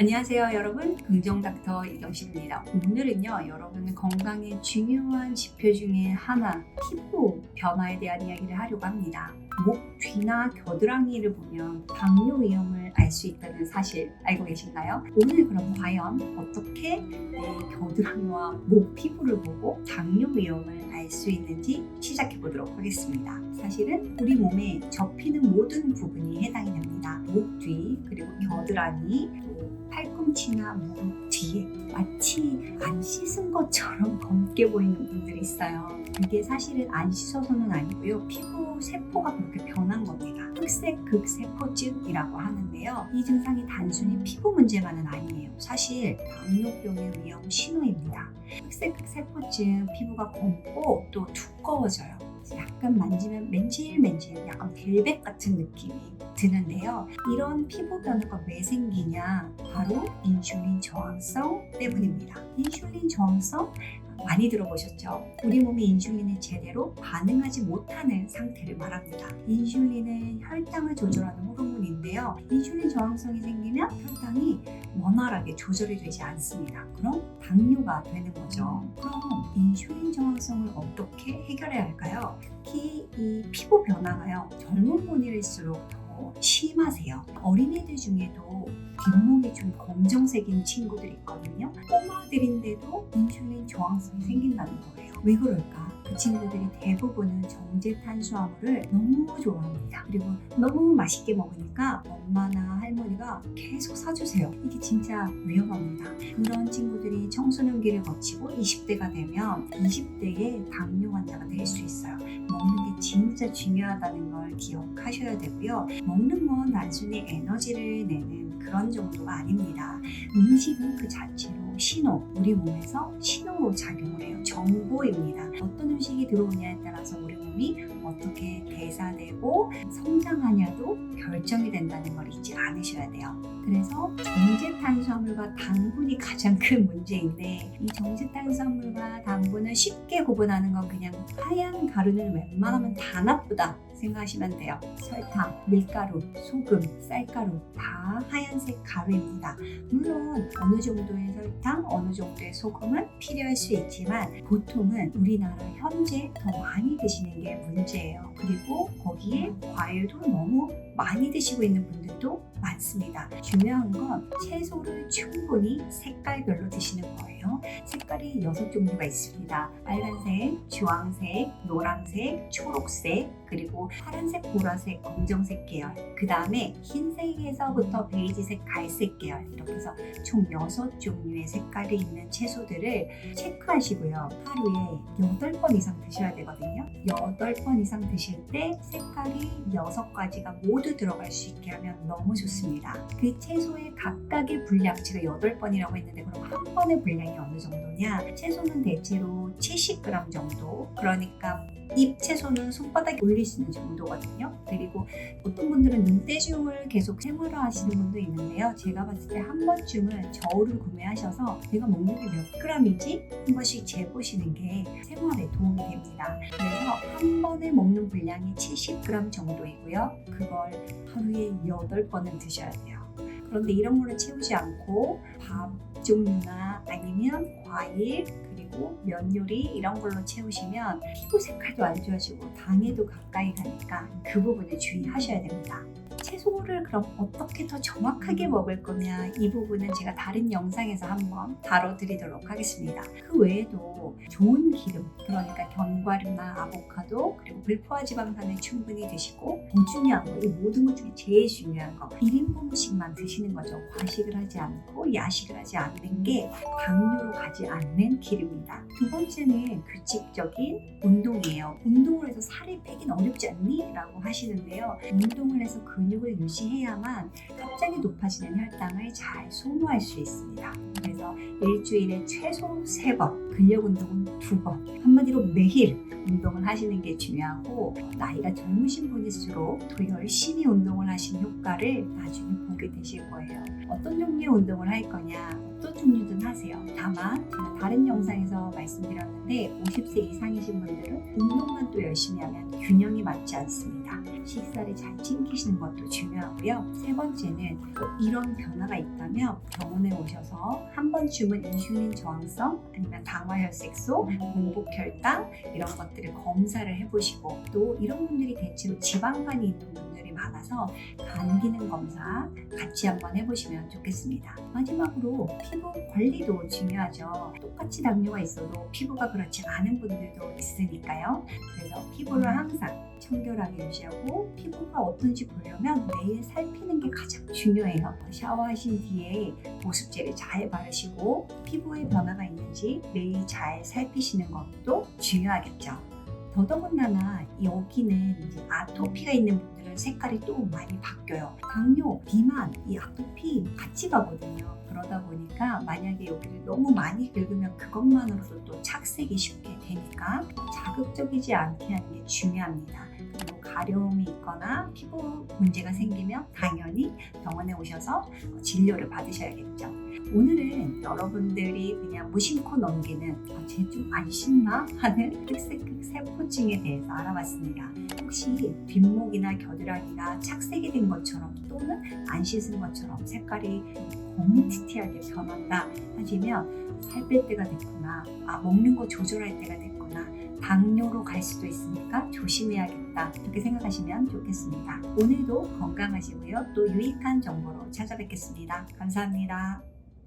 안녕하세요 여러분, 긍정닥터 이경식입니다. 오늘은요 여러분 건강의 중요한 지표 중에 하나, 피부 변화에 대한 이야기를 하려고 합니다. 목 뒤나 겨드랑이를 보면 당뇨 위험을 알 수 있다는 사실 알고 계신가요? 오늘 그럼 과연 어떻게 내 겨드랑이와 목 피부를 보고 당뇨 위험을 알 수 있는지 시작해 보도록 하겠습니다. 사실은 우리 몸에 접히는 모든 부분이 해당이 됩니다. 목 뒤, 그리고 겨드랑이, 또 팔꿈치나 무릎 뒤에 마치 안 씻은 것처럼 검게 보이는 분들이 있어요. 그게 사실은 안 씻어서는 아니고요. 피부 세포가 그렇게 변한 겁니다. 흑색 극세포증이라고 하는데요. 이 증상이 단순히 피부 문제만은 아니에요. 사실 당뇨병의 위험 신호입니다. 흑색 극세포증, 피부가 검고 또 두꺼워져요. 약간 만지면 맨질맨질, 약간 벨벳 같은 느낌이 드는데요. 이런 피부 변화가 왜 생기냐? 바로 인슐린 저항성 때문입니다. 인슐린 저항성 많이 들어보셨죠? 우리 몸이 인슐린에 제대로 반응하지 못하는 상태를 말합니다. 인슐린은 혈당을 조절하는 호르몬인데요. 인슐린 저항성이 생기면 혈당이 원활하게 조절이 되지 않습니다. 그럼 당뇨가 되는 거죠. 그럼 인슐린 저항성을 어떻게 해결해야 할까요? 특히 이 피부 변화가요, 젊은 분일수록 더 심하세요. 어린이들 중에도 뒷목이 좀 검정색인 친구들이 있거든요. 꼬마들인데도 인슐린 저항성이 생긴다는 거예요. 왜 그럴까? 그 친구들이 대부분은 정제 탄수화물을 너무 좋아합니다. 그리고 너무 맛있게 먹으니까 엄마나 할머니가 계속 사주세요. 이게 진짜 위험합니다. 그런 친구들이 청소년기를 거치고 20대가 되면 20대에 당뇨 환자가 될 수 있어요. 먹는 게 진짜 중요하다는 걸 기억하셔야 되고요. 먹는 건 단순히 에너지를 내는 그런 정도가 아닙니다. 음식은 그 자체로 신호, 우리 몸에서 신호로 작용을 해요. 정보입니다. 어떤 음식이 들어오냐에 따라서 우리 몸이 어떻게 대사되고 성장하냐도 결정이 된다는 걸 잊지 않으셔야 돼요. 그래서 정제 탄수화물과 당분이 가장 큰 문제인데, 이 정제 탄수화물과 당분을 쉽게 구분하는 건 그냥 하얀 가루는 웬만하면 다 나쁘다 생각하시면 돼요. 설탕, 밀가루, 소금, 쌀가루 다 하얀색 가루입니다. 물론 어느 정도의 설탕, 어느 정도의 소금은 필요할 수 있지만 보통은 우리나라 현재 더 많이 드시는 게 문제예요. 그리고 거기에 과일도 너무 많이 드시고 있는 분들도 많습니다. 중요한 건 채소를 충분히 색깔별로 드시는 거예요. 색깔이 6종류가 있습니다. 빨간색, 주황색, 노란색, 초록색, 그리고 파란색, 보라색, 검정색 계열, 그 다음에 흰색에서부터 베이지색, 갈색 계열, 이렇게 해서 총 6종류의 색깔이 있는 채소들을 체크하시고요. 하루에 8번 이상 드셔야 되거든요. 8번 이상 드실 때 색깔이 6가지가 모두 들어갈 수 있게 하면 너무 좋습니다. 그 채소의 각각의 분량치가 8번이라고 했는데, 그럼 한 번의 분량이 어느 정도냐? 채소는 대체로 70g 정도, 그러니까 잎 채소는 손바닥에 올릴 수 있는 정도거든요. 그리고 어떤 분들은 눈대중을 계속 생활화 하시는 분도 있는데요. 제가 봤을 때 한 번쯤은 저울을 구매하셔서 내가 먹는 게 몇 g이지? 한 번씩 재보시는 게 생활에 도움이 됩니다. 그래서 한 번에 먹는 분량이 70g 정도이고요. 그걸 하루에 8번은 드셔야 돼요. 그런데 이런 걸로 채우지 않고 밥 종류나 아니면 과일, 그리고 면 요리 이런 걸로 채우시면 피부 색깔도 안 좋아지고 당에도 가까이 가니까 그 부분을 주의하셔야 됩니다. 채소를 그럼 어떻게 더 정확하게 먹을 거냐, 이 부분은 제가 다른 영상에서 한번 다뤄드리도록 하겠습니다. 그 외에도 좋은 기름, 그러니까 견과류나 아보카도, 그리고 불포화 지방산을 충분히 드시고, 더 중요한 거, 이 모든 것 중에 제일 중요한 거, 1인분씩만 드시는 거죠. 과식을 하지 않고 야식을 하지 않는 게 당뇨로 가지 않는 길입니다. 두 번째는 규칙적인 운동이에요. 운동을 해서 살을 빼긴 어렵지 않니? 라고 하시는데요. 운동을 해서 근육을 유지해야만 갑자기 높아지는 혈당을 잘 소모할 수 있습니다. 그래서 일주일에 최소 3번, 근력 운동은 2번, 한마디로 매일 운동을 하시는 게 중요하고, 나이가 젊으신 분일수록 더 열심히 운동을 하신 효과를 나중에 보게 되실 거예요. 어떤 종류의 운동을 할 거냐, 어떤 종류든 하세요. 다만 제가 다른 영상에서 말씀드렸는데 50세 이상이신 분들은 운동만 또 열심히 하면 균형이 맞지 않습니다. 식사를 잘 챙기시는 것도 중요하고요. 세 번째는 이런 변화가 있다면 병원에 오셔서 한 번쯤은 인슐린 저항성 아니면 당화혈색소, 공복 혈당 이런 것들을 검사를 해보시고 또 이런 분들이 대체로 지방간이 있는 분들이 많아서 간 기능 검사 같이 한번 해보시면 좋겠습니다. 마지막으로 피부 관리도 중요하죠. 똑같이 당뇨가 있어도 피부가 그렇지 않은 분들도 있으니까요. 그래서 피부를 항상 청결하게 유지하고 피부가 어떤지 보려면 매일 살피는 게 가장 중요해요. 샤워하신 뒤에 보습제를 잘 바르시고 피부에 변화가 있는지 매일 잘 살피시는 것도 중요하겠죠. 더더군다나 여기는 이제 아토피가 있는 분들은 색깔이 또 많이 바뀌어요. 당뇨, 비만, 이 아토피 같이 가거든요. 그러다 보니까 만약에 여기를 너무 많이 긁으면 그것만으로도 또 착색이 쉽게 되니까 자극적이지 않게 하는 게 중요합니다. 그리고 가려움이 있거나 피부 문제가 생기면 당연히 병원에 오셔서 진료를 받으셔야겠죠. 오늘은 여러분들이 그냥 무심코 넘기는 쟤 좀 안 씻나? 하는 흑색흑 세포증에 대해서 알아봤습니다. 혹시 뒷목이나 겨드랑이가 착색이 된 것처럼 또는 안 씻은 것처럼 색깔이 거무튀튀하게 변한다 하시면 살 뺄 때가 됐구나, 먹는 거 조절할 때가 됐구나, 당뇨로 갈 수도 있으니까 조심해야겠다 이렇게 생각하시면 좋겠습니다. 오늘도 건강하시고요. 또 유익한 정보로 찾아뵙겠습니다. 감사합니다.